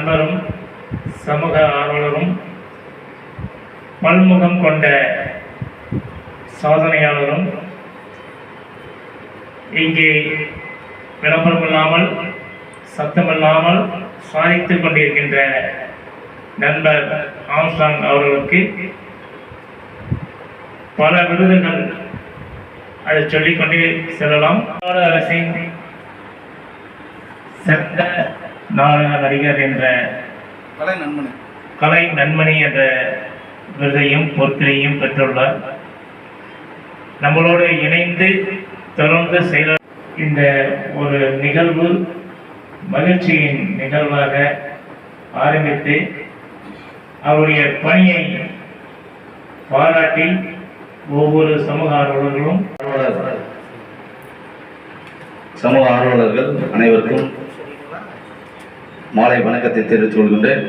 நண்பரும் சமூக ஆர்வலரும் பல்முகம் கொண்ட சாதனையாளரும் இங்கே விளம்பரமில்லாமல் சத்தமில்லாமல் சாதித்துக் கொண்டிருக்கின்ற நண்பர் ஆம்ஸ்ட்ராங் அவர்களுக்கு பல விருதுகள் அதை சொல்லிக்கொண்டே செல்லலாம். அரசின் சிறந்த நாடக நடிகர் என்ற கலை நன்மணி என்ற விருதையும் பொறுப்பினையும் பெற்றுள்ளார். நம்மளோடு இணைந்து தொடர்ந்து செயல இந்த ஒரு நிகழ்வு மகிழ்ச்சியின் நிகழ்வாக ஆரம்பித்து அவருடைய பணியை பாராட்டி ஒவ்வொரு சமூக ஆர்வலர்கள் அனைவருக்கும் மாலை வணக்கத்தை தெரிவித்துக் கொள்கின்றேன்.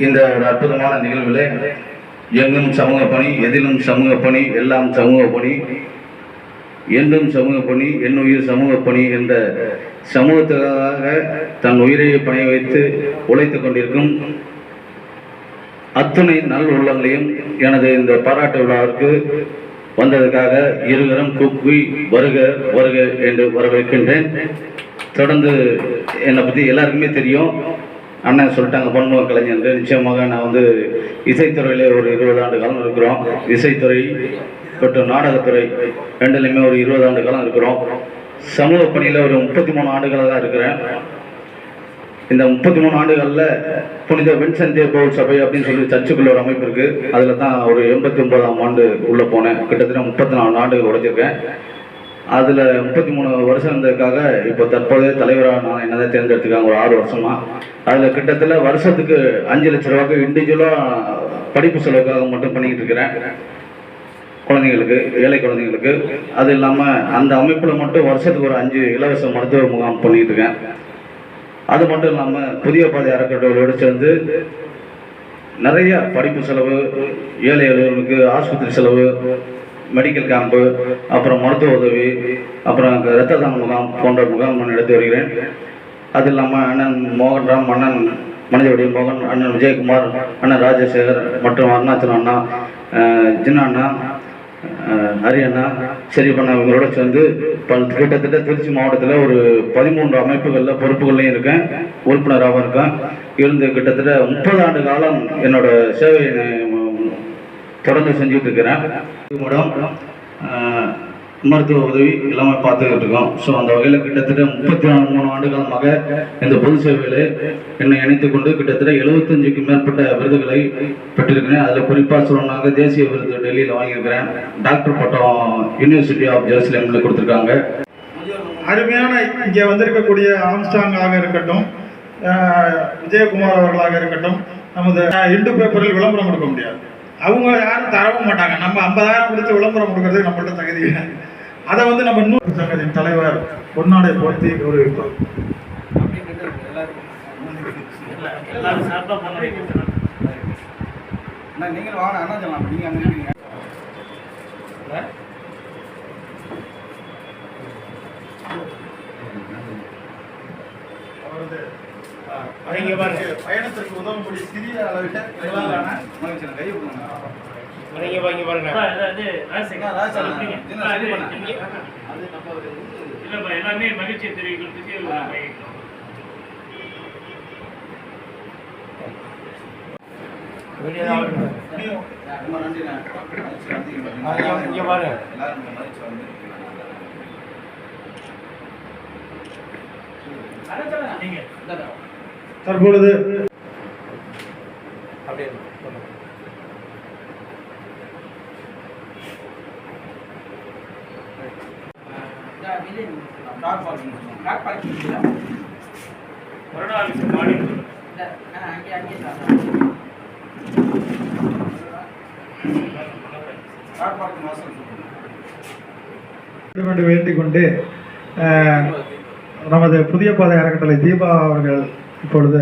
இந்த ஒரு அற்புதமான நிகழ்வில் எங்கும் சமூக பணி, எதிலும் சமூக பணி, எல்லாம் சமூக பணி, என்றும் சமூக பணி, என்னுயிர் சமூக பணி என்ற சமூகத்துக்காக தன் உயிரை பணி வைத்து உழைத்துக் கொண்டிருக்கும் அத்துணை நல் உள்ளங்களையும் எனது இந்த பாராட்டு விழாவிற்கு வந்ததற்காக இருகரம் கூப்பி வருக வருக என்று வரவேற்கின்றேன். தொடர்ந்து என்னை பற்றி எல்லாருக்குமே தெரியும். அண்ணன் சொல்லிட்டாங்க பன்முக கலைஞர். நிச்சயமாக நான் இசைத்துறையிலே ஒரு 20 ஆண்டு காலம் இருக்கிறோம். இசைத்துறை மற்றும் நாடகத்துறை ரெண்டுலையுமே ஒரு 20 ஆண்டு காலம் இருக்கிறோம். சமூக பணியில் ஒரு 33 ஆண்டுகளாக தான் இருக்கிறேன். இந்த 33 ஆண்டுகளில் புனித வின்சென்ட் தே பவுல் சபை அப்படின்னு சொல்லி சர்ச்சுக்குள்ள ஒரு அமைப்பு இருக்குது. அதில் தான் ஒரு 89ஆம் ஆண்டு உள்ளே போனேன். கிட்டத்தட்ட 34 ஆண்டுகள் உழைச்சிருக்கேன். அதில் 33 வருஷம் இருந்ததுக்காக இப்போ தற்போதைய தலைவராக நான் என்னதான் தேர்ந்தெடுத்துக்காங்க ஒரு 6 வருஷமாக. அதில் கிட்டத்தட்ட வருஷத்துக்கு 5 லட்ச ரூபாய்க்கு இண்டிவிஜுவலாக படிப்பு செலவுக்காக மட்டும் பண்ணிக்கிட்டு இருக்கிறேன். குழந்தைங்களுக்கு, ஏழை குழந்தைங்களுக்கு. அது இல்லாமல் அந்த அமைப்பில் மட்டும் வருஷத்துக்கு ஒரு 5 இலவச மருத்துவ முகாம் பண்ணிக்கிட்டு இருக்கேன். அது மட்டும் இல்லாமல் புதிய பாதை அறக்கட்டளையோடு சேர்ந்து நிறைய படிப்பு செலவு, ஏழை எளியவர்களுக்கு ஆஸ்பத்திரி செலவு, மெடிக்கல் கேம்ப்பு, அப்புறம் மருத்துவ உதவி, அப்புறம் இரத்த தான முகாம் போன்ற முகாம் நான் நடத்தி வருகிறேன். அது இல்லாமல் அண்ணன் மோகன்ராம், அண்ணன் மனிதவடி மோகன், அண்ணன் விஜயகுமார், அண்ணன் ராஜசேகர் மற்றும் அருணாச்சலம் அண்ணா, ஜின்னா அண்ணா, ஹரி அண்ணா, செரிப்பண்ணா இவங்களோட சேர்ந்து கிட்டத்தட்ட திருச்சி மாவட்டத்தில் ஒரு 13 அமைப்புகளில் பொறுப்புகள்லையும் இருக்கேன், உறுப்பினராகவும் இருக்கேன். இருந்து கிட்டத்தட்ட 30 ஆண்டு காலம் என்னோட சேவையை தொடர்ந்து செஞ்சுட்டு இருக்கிறேன். மேடம் மருத்துவ உதவி எல்லாமே பார்த்துக்கிட்டு இருக்கோம். ஸோ அந்த வகையில் கிட்டத்தட்ட 33 ஆண்டு காலமாக இந்த பொது சேவையில் என்னை இணைத்துக் கொண்டு கிட்டத்தட்ட 75க்கும் மேற்பட்ட விருதுகளை பெற்றிருக்கிறேன். அதில் குறிப்பாக சொல்லணுன்னாங்க தேசிய விருது டெல்லியில் வாங்கியிருக்கிறேன். டாக்டர் பட்டம் யூனிவர்சிட்டி ஆஃப் ஜெருசலேமில் கொடுத்துருக்காங்க. அருமையான இங்கே வந்திருக்கக்கூடிய ஆம்ஸ்ட்ராங்காக இருக்கட்டும், விஜயகுமார் அவர்களாக இருக்கட்டும், நமது இந்து பேப்பரில் விளம்பரம் கொடுக்க முடியாது. அவங்க யாரும் தரவும் மாட்டாங்க. நம்ம 50,000 கொடுத்து விளம்பரம் கொடுக்கறதுக்கு நம்மள்ட்ட தகுதி இல்லை. அதை நம்ம இன்னொரு சங்கத்தின் தலைவர் பொன்னாடை போர்த்தி கௌரவிப்பார். நீங்கள் வாங்க அண்ணா சொல்லலாம். நீங்கள் அங்கே இருக்கீங்க. பயணத்திற்கு உதவக்கூடிய சிறிய அளவில் கை எல்லாமே மகிழ்ச்சியை தெரிவிக்கிறதுக்கு தற்பொழுது வேண்டிக் கொண்டு நமது புதிய பாதை அறக்கட்டளை தீபா அவர்கள் இப்பொழுது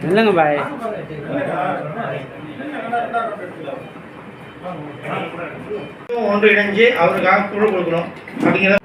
இல்லைங்க பாய் ஒன்று இணைஞ்சு அவருக்காக குழு கொடுக்கணும் அப்படிங்கிற